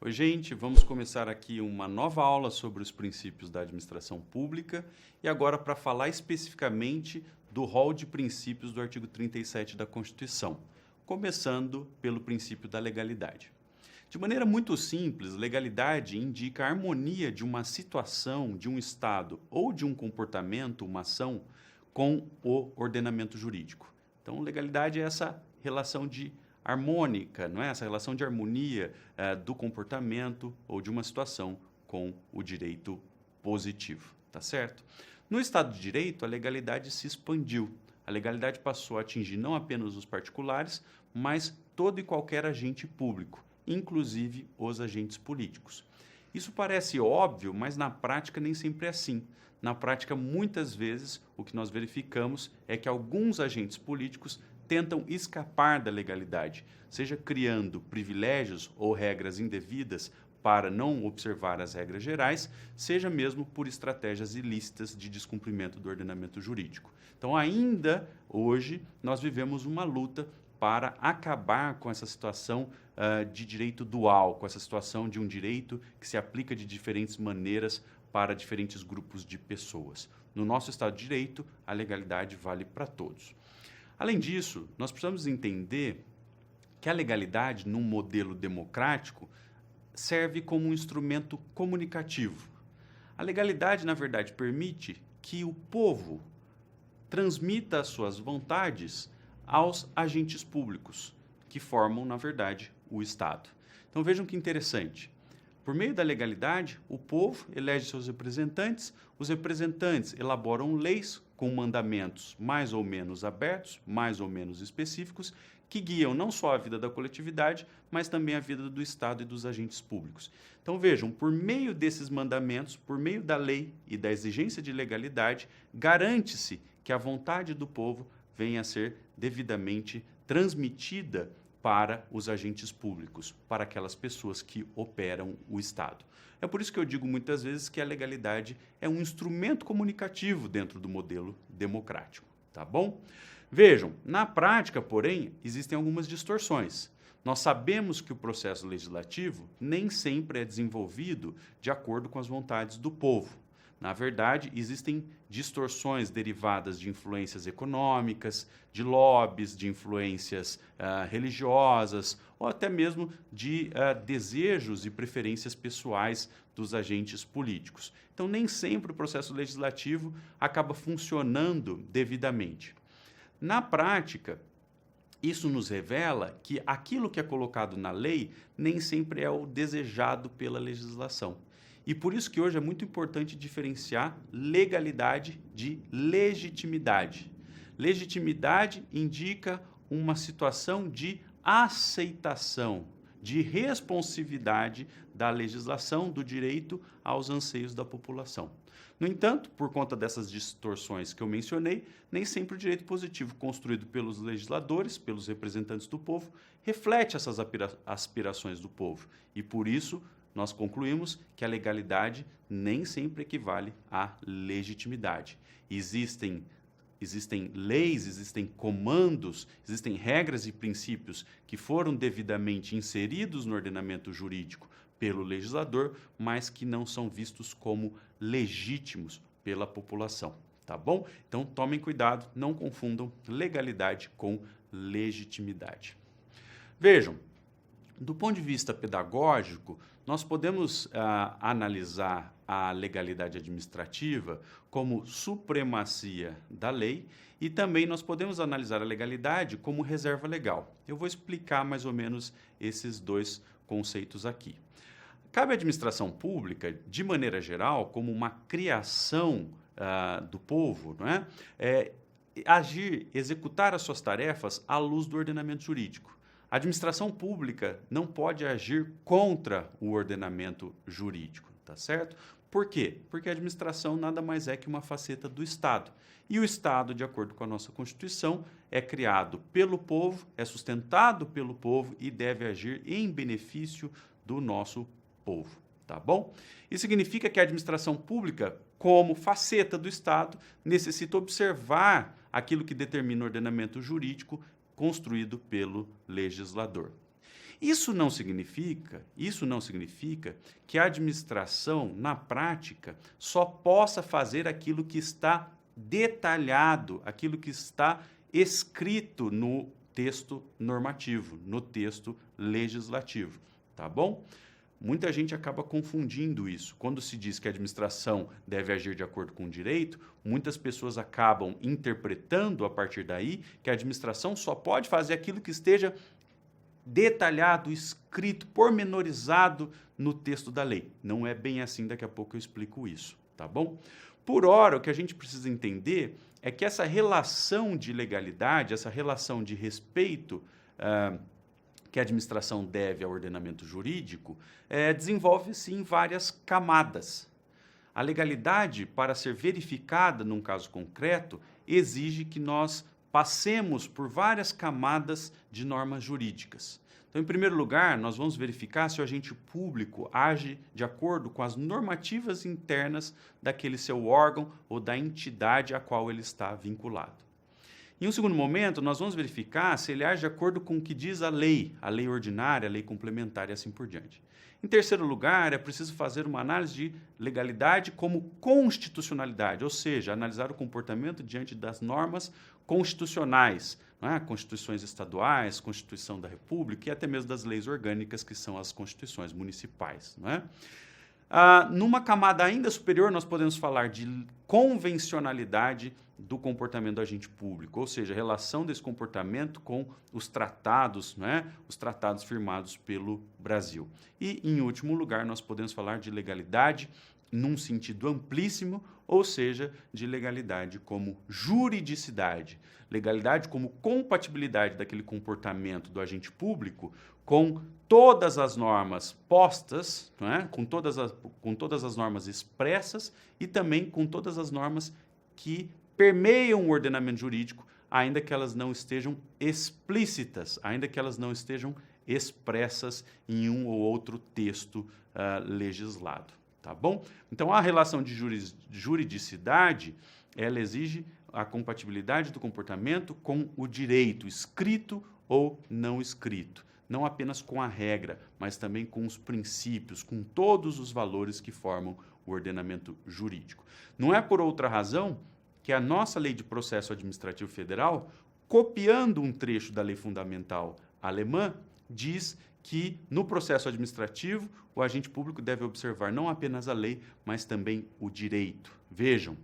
Oi, gente, vamos começar aqui uma nova aula sobre os princípios da administração pública e agora para falar especificamente do rol de princípios do artigo 37 da Constituição, começando pelo princípio da legalidade. De maneira muito simples, legalidade indica a harmonia de uma situação, de um estado ou de um comportamento, uma ação, com o ordenamento jurídico. Então, legalidade é essa relação de harmônica, não é? Essa relação de harmonia do comportamento ou de uma situação com o direito positivo, tá certo? No Estado de Direito, a legalidade se expandiu. A legalidade passou a atingir não apenas os particulares, mas todo e qualquer agente público, inclusive os agentes políticos. Isso parece óbvio, mas na prática nem sempre é assim. Na prática, muitas vezes, o que nós verificamos é que alguns agentes políticos tentam escapar da legalidade, seja criando privilégios ou regras indevidas para não observar as regras gerais, seja mesmo por estratégias ilícitas de descumprimento do ordenamento jurídico. Então, ainda hoje, nós vivemos uma luta para acabar com essa situação de direito dual, com essa situação de um direito que se aplica de diferentes maneiras para diferentes grupos de pessoas. No nosso Estado de Direito, a legalidade vale para todos. Além disso, nós precisamos entender que a legalidade, num modelo democrático, serve como um instrumento comunicativo. A legalidade, na verdade, permite que o povo transmita as suas vontades aos agentes públicos, que formam, na verdade, o Estado. Então vejam que interessante. Por meio da legalidade, o povo elege seus representantes, os representantes elaboram leis com mandamentos mais ou menos abertos, mais ou menos específicos, que guiam não só a vida da coletividade, mas também a vida do Estado e dos agentes públicos. Então vejam, por meio desses mandamentos, por meio da lei e da exigência de legalidade, garante-se que a vontade do povo venha a ser devidamente transmitida para os agentes públicos, para aquelas pessoas que operam o Estado. É por isso que eu digo muitas vezes que a legalidade é um instrumento comunicativo dentro do modelo democrático, tá bom? Vejam, na prática, porém, existem algumas distorções. Nós sabemos que o processo legislativo nem sempre é desenvolvido de acordo com as vontades do povo. Na verdade, existem distorções derivadas de influências econômicas, de lobbies, de influências religiosas ou até mesmo de desejos e preferências pessoais dos agentes políticos. Então, nem sempre o processo legislativo acaba funcionando devidamente. Na prática, isso nos revela que aquilo que é colocado na lei nem sempre é o desejado pela legislação. E por isso que hoje é muito importante diferenciar legalidade de legitimidade. Legitimidade indica uma situação de aceitação, de responsividade da legislação, do direito aos anseios da população. No entanto, por conta dessas distorções que eu mencionei, nem sempre o direito positivo construído pelos legisladores, pelos representantes do povo, reflete essas aspirações do povo. E por isso, nós concluímos que a legalidade nem sempre equivale à legitimidade. Existem leis, existem comandos, existem regras e princípios que foram devidamente inseridos no ordenamento jurídico pelo legislador, mas que não são vistos como legítimos pela população, tá bom? Então, tomem cuidado, não confundam legalidade com legitimidade. Vejam, do ponto de vista pedagógico, nós podemos analisar a legalidade administrativa como supremacia da lei e também nós podemos analisar a legalidade como reserva legal. Eu vou explicar mais ou menos esses dois conceitos aqui. Cabe à administração pública, de maneira geral, como uma criação do povo, não é? Agir, executar as suas tarefas à luz do ordenamento jurídico. A administração pública não pode agir contra o ordenamento jurídico, tá certo? Por quê? Porque a administração nada mais é que uma faceta do Estado. E o Estado, de acordo com a nossa Constituição, é criado pelo povo, é sustentado pelo povo e deve agir em benefício do nosso povo, tá bom? Isso significa que a administração pública, como faceta do Estado, necessita observar aquilo que determina o ordenamento jurídico construído pelo legislador. Isso não significa que a administração, na prática, só possa fazer aquilo que está detalhado, aquilo que está escrito no texto normativo, no texto legislativo, tá bom? Muita gente acaba confundindo isso. Quando se diz que a administração deve agir de acordo com o direito, muitas pessoas acabam interpretando a partir daí que a administração só pode fazer aquilo que esteja detalhado, escrito, pormenorizado no texto da lei. Não é bem assim, daqui a pouco eu explico isso, tá bom? Por hora, o que a gente precisa entender é que essa relação de legalidade, essa relação de respeito que a administração deve ao ordenamento jurídico, desenvolve-se em várias camadas. A legalidade, para ser verificada num caso concreto, exige que nós passemos por várias camadas de normas jurídicas. Então, em primeiro lugar, nós vamos verificar se o agente público age de acordo com as normativas internas daquele seu órgão ou da entidade a qual ele está vinculado. Em um segundo momento, nós vamos verificar se ele age de acordo com o que diz a lei ordinária, a lei complementar e assim por diante. Em terceiro lugar, é preciso fazer uma análise de legalidade como constitucionalidade, ou seja, analisar o comportamento diante das normas constitucionais, não é? Constituições estaduais, Constituição da República e até mesmo das leis orgânicas, que são as constituições municipais, não é? Numa camada ainda superior, nós podemos falar de convencionalidade do comportamento do agente público, ou seja, a relação desse comportamento com os tratados, né, os tratados firmados pelo Brasil. E, em último lugar, nós podemos falar de legalidade num sentido amplíssimo, ou seja, de legalidade como juridicidade, legalidade como compatibilidade daquele comportamento do agente público com todas as normas postas, não é? com todas as normas expressas e também com todas as normas que permeiam o ordenamento jurídico, ainda que elas não estejam explícitas, ainda que elas não estejam expressas em um ou outro texto legislado. Tá bom? Então, a relação de juridicidade, ela exige a compatibilidade do comportamento com o direito escrito ou não escrito. Não apenas com a regra, mas também com os princípios, com todos os valores que formam o ordenamento jurídico. Não é por outra razão que a nossa Lei de Processo Administrativo Federal, copiando um trecho da Lei Fundamental alemã, diz que no processo administrativo o agente público deve observar não apenas a lei, mas também o direito. Vejam,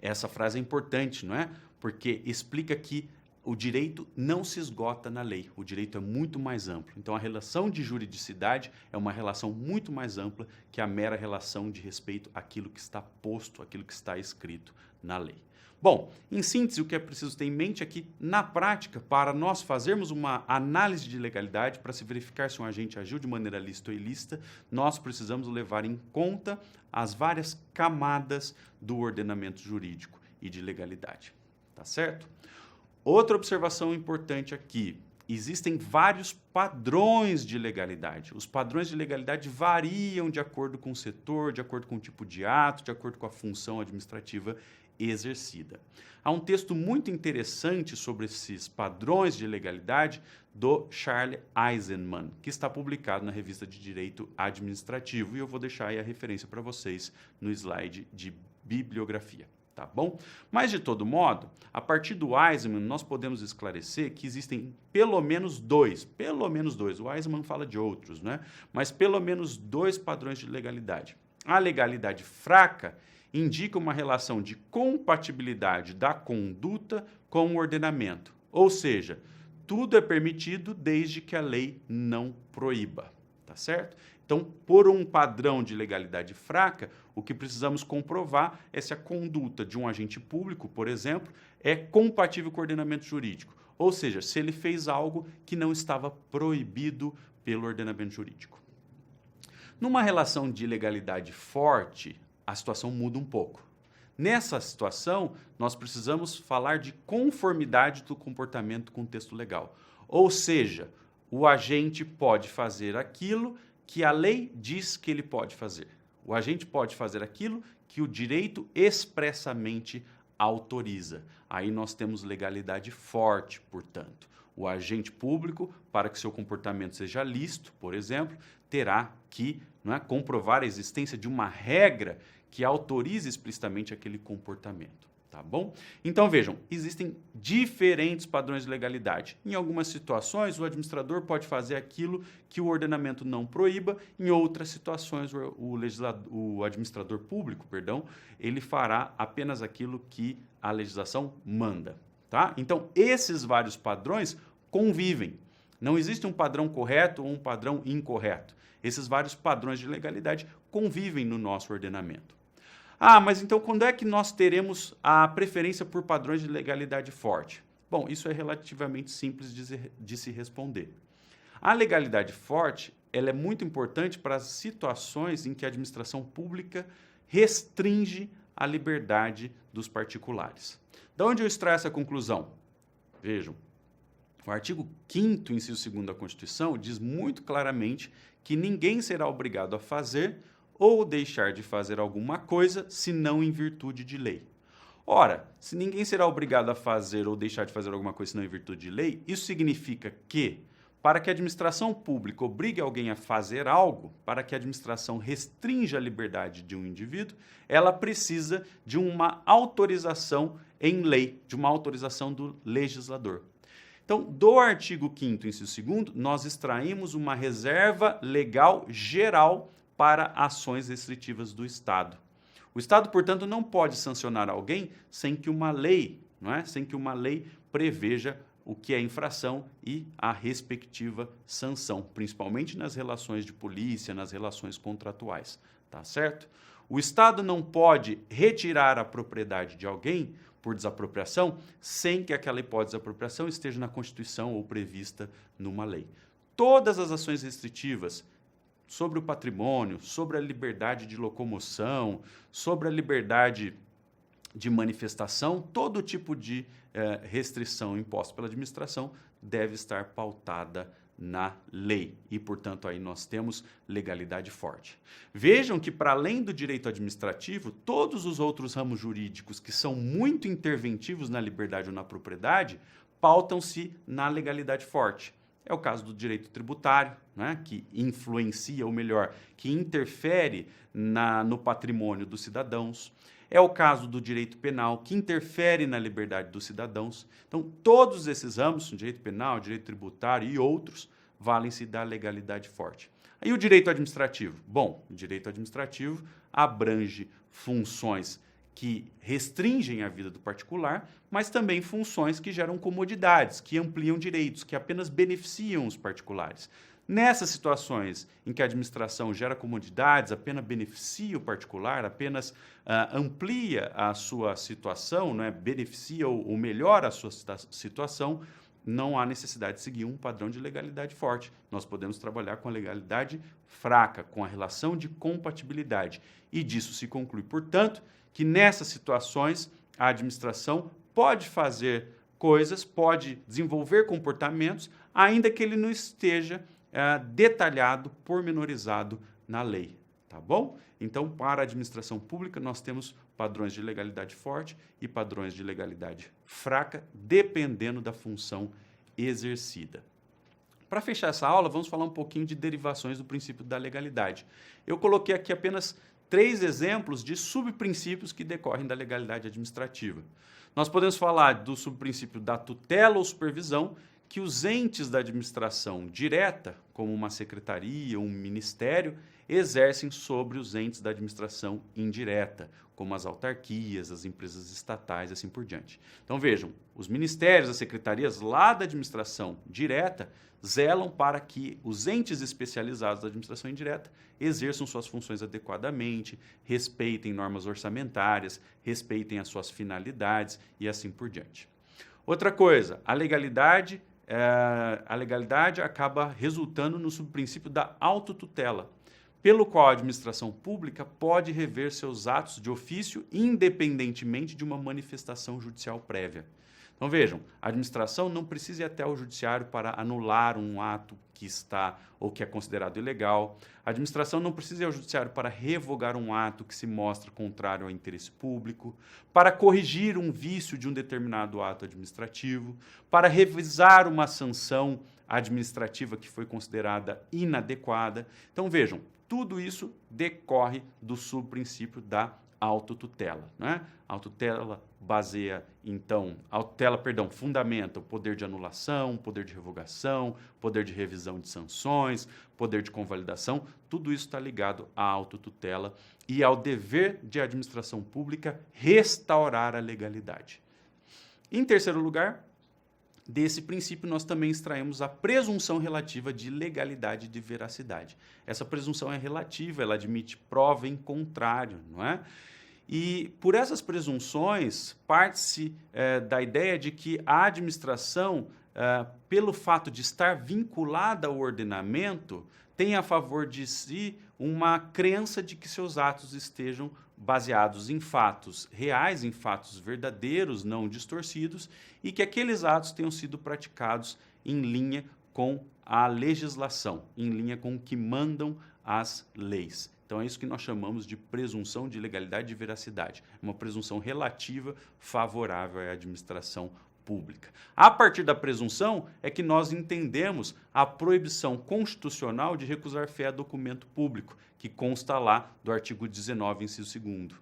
essa frase é importante, não é? Porque explica que o direito não se esgota na lei, o direito é muito mais amplo. Então, a relação de juridicidade é uma relação muito mais ampla que a mera relação de respeito àquilo que está posto, àquilo que está escrito na lei. Bom, em síntese, o que é preciso ter em mente é que, na prática, para nós fazermos uma análise de legalidade, para se verificar se um agente agiu de maneira lícita ou ilícita, nós precisamos levar em conta as várias camadas do ordenamento jurídico e de legalidade. Tá certo? Outra observação importante aqui, existem vários padrões de legalidade. Os padrões de legalidade variam de acordo com o setor, de acordo com o tipo de ato, de acordo com a função administrativa exercida. Há um texto muito interessante sobre esses padrões de legalidade do Charles Eisenman, que está publicado na Revista de Direito Administrativo, e eu vou deixar aí a referência para vocês no slide de bibliografia. Tá bom? Mas, de todo modo, a partir do Eisenman, nós podemos esclarecer que existem pelo menos dois, o Eisenman fala de outros, né? Mas pelo menos dois padrões de legalidade. A legalidade fraca indica uma relação de compatibilidade da conduta com o ordenamento, ou seja, tudo é permitido desde que a lei não proíba, tá certo? Então, por um padrão de legalidade fraca, o que precisamos comprovar é se a conduta de um agente público, por exemplo, é compatível com o ordenamento jurídico. Ou seja, se ele fez algo que não estava proibido pelo ordenamento jurídico. Numa relação de legalidade forte, a situação muda um pouco. Nessa situação, nós precisamos falar de conformidade do comportamento com o texto legal. Ou seja, o agente pode fazer aquilo que a lei diz que ele pode fazer. O agente pode fazer aquilo que o direito expressamente autoriza. Aí nós temos legalidade forte, portanto. O agente público, para que seu comportamento seja lícito, por exemplo, terá que, não é, comprovar a existência de uma regra que autorize explicitamente aquele comportamento. Tá bom? Então, vejam, existem diferentes padrões de legalidade. Em algumas situações, o administrador pode fazer aquilo que o ordenamento não proíba. Em outras situações, o administrador público, ele fará apenas aquilo que a legislação manda. Tá? Então, esses vários padrões convivem. Não existe um padrão correto ou um padrão incorreto. Esses vários padrões de legalidade convivem no nosso ordenamento. Ah, mas então quando é que nós teremos a preferência por padrões de legalidade forte? Bom, isso é relativamente simples de se responder. A legalidade forte, ela é muito importante para as situações em que a administração pública restringe a liberdade dos particulares. De onde eu extraio essa conclusão? Vejam, o artigo 5º, inciso 2º da Constituição diz muito claramente que ninguém será obrigado a fazer ou deixar de fazer alguma coisa, senão em virtude de lei. Ora, se ninguém será obrigado a fazer ou deixar de fazer alguma coisa, senão em virtude de lei, isso significa que, para que a administração pública obrigue alguém a fazer algo, para que a administração restrinja a liberdade de um indivíduo, ela precisa de uma autorização em lei, de uma autorização do legislador. Então, do artigo 5º, inciso 2º, nós extraímos uma reserva legal geral para ações restritivas do Estado. O Estado, portanto, não pode sancionar alguém sem que uma lei, sem que uma lei preveja o que é infração e a respectiva sanção, principalmente nas relações de polícia, nas relações contratuais, tá certo? O Estado não pode retirar a propriedade de alguém por desapropriação sem que aquela hipótese de apropriação esteja na Constituição ou prevista numa lei. Todas as ações restritivas sobre o patrimônio, sobre a liberdade de locomoção, sobre a liberdade de manifestação, todo tipo de restrição imposta pela administração deve estar pautada na lei. E, portanto, aí nós temos legalidade forte. Vejam que, para além do direito administrativo, todos os outros ramos jurídicos que são muito interventivos na liberdade ou na propriedade, pautam-se na legalidade forte. É o caso do direito tributário, que influencia, ou melhor, que interfere no patrimônio dos cidadãos. É o caso do direito penal, que interfere na liberdade dos cidadãos. Então, todos esses ramos, direito penal, direito tributário e outros, valem-se da legalidade forte. Aí o direito administrativo. Bom, o direito administrativo abrange funções que restringem a vida do particular, mas também funções que geram comodidades, que ampliam direitos, que apenas beneficiam os particulares. Nessas situações em que a administração gera comodidades, apenas beneficia o particular, apenas amplia a sua situação, beneficia ou melhora a sua situação, não há necessidade de seguir um padrão de legalidade forte. Nós podemos trabalhar com a legalidade fraca, com a relação de compatibilidade. E disso se conclui, portanto, que nessas situações a administração pode fazer coisas, pode desenvolver comportamentos, ainda que ele não esteja detalhado, pormenorizado na lei, tá bom? Então, para a administração pública, nós temos padrões de legalidade forte e padrões de legalidade fraca, dependendo da função exercida. Para fechar essa aula, vamos falar um pouquinho de derivações do princípio da legalidade. Eu coloquei aqui apenas 3 exemplos de subprincípios que decorrem da legalidade administrativa. Nós podemos falar do subprincípio da tutela ou supervisão, que os entes da administração direta, como uma secretaria, um ministério, exercem sobre os entes da administração indireta, como as autarquias, as empresas estatais e assim por diante. Então vejam, os ministérios, as secretarias lá da administração direta zelam para que os entes especializados da administração indireta exerçam suas funções adequadamente, respeitem normas orçamentárias, respeitem as suas finalidades e assim por diante. Outra coisa, a legalidade acaba resultando no subprincípio da autotutela, pelo qual a administração pública pode rever seus atos de ofício independentemente de uma manifestação judicial prévia. Então, vejam, a administração não precisa ir até o judiciário para anular um ato que está ou que é considerado ilegal. A administração não precisa ir ao judiciário para revogar um ato que se mostra contrário ao interesse público, para corrigir um vício de um determinado ato administrativo, para revisar uma sanção administrativa que foi considerada inadequada. Então, vejam, tudo isso decorre do subprincípio da autotutela, né? Autotutela fundamenta o poder de anulação, poder de revogação, poder de revisão de sanções, poder de convalidação, tudo isso está ligado à autotutela e ao dever de administração pública restaurar a legalidade. Em terceiro lugar, desse princípio, nós também extraímos a presunção relativa de legalidade e de veracidade. Essa presunção é relativa, ela admite prova em contrário, não é? E por essas presunções, parte-se da ideia de que a administração, pelo fato de estar vinculada ao ordenamento, tem a favor de si uma crença de que seus atos estejam baseados em fatos reais, em fatos verdadeiros, não distorcidos, e que aqueles atos tenham sido praticados em linha com a legislação, em linha com o que mandam as leis. Então, é isso que nós chamamos de presunção de legalidade e veracidade, uma presunção relativa favorável à administração pública. A partir da presunção é que nós entendemos a proibição constitucional de recusar fé a documento público, que consta lá do artigo 19, inciso 2º.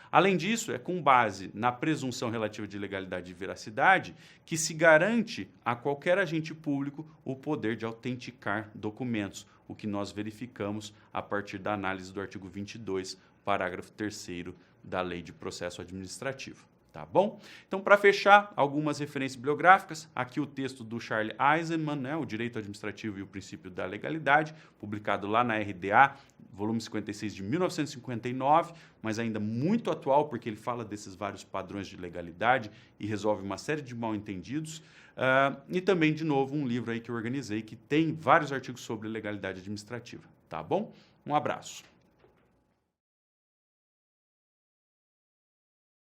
Além disso, é com base na presunção relativa de legalidade e veracidade que se garante a qualquer agente público o poder de autenticar documentos, o que nós verificamos a partir da análise do artigo 22, parágrafo 3º da Lei de Processo Administrativo. Tá bom? Então, para fechar, algumas referências bibliográficas. Aqui o texto do Charles Eisenman, né, O Direito Administrativo e o Princípio da Legalidade, publicado lá na RDA, volume 56 de 1959, mas ainda muito atual, porque ele fala desses vários padrões de legalidade e resolve uma série de mal-entendidos. E também, de novo, um livro aí que eu organizei que tem vários artigos sobre legalidade administrativa. Tá bom? Um abraço.